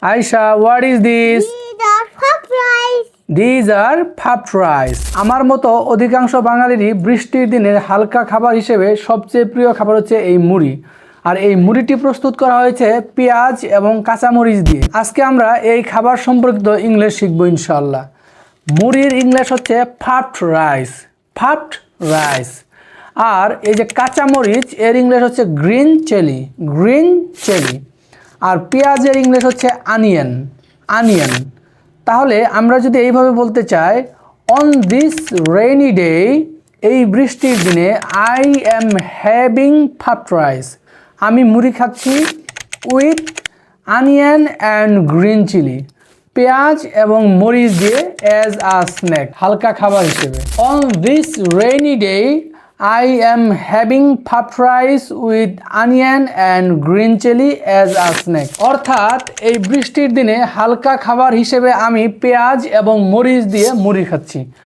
Aisha, what is this? These are puffed rice. These are puffed rice. আমার মতো অধিকাংশ বাঙালিরই বৃষ্টির দিনের হালকা খাবার হিসেবে সবচেয়ে প্রিয় খাবার হচ্ছে এই মুড়ি। আর এই মুড়িটি প্রস্তুত করা হয়েছে পেঁয়াজ এবং কাঁচামরিচ দিয়ে। আজকে আমরা এই খাবার সম্পর্কিত ইংলিশ শিখব ইনশাআল্লাহ। মুড়ির ইংলিশ হচ্ছে puffed rice, puffed rice। আর এই যে কাঁচামরিচ এর ইংলিশ হচ্ছে গ্রিন চিলি, গ্রিন চিলি। আর পেঁয়াজের ইংলিশ হচ্ছে অনিয়ন, অনিয়ন। তাহলে আমরা যদি এইভাবে বলতে চাই, অন দিস রেইনি ডে, এই বৃষ্টির দিনে I am having puffed rice, আমি মুড়ি খাচ্ছি with onion and green chilli, পেঁয়াজ এবং মরিচ দিয়ে অ্যাজ আ স্ন্যাক, হালকা খাবার হিসেবে। On this rainy day I am having puffed rice with onion and green chili as a snack। অর্থাৎ এই বৃষ্টির দিনে হালকা খাবার হিসেবে আমি পেঁয়াজ এবং মরিচ দিয়ে মুড়ি খাচ্ছি।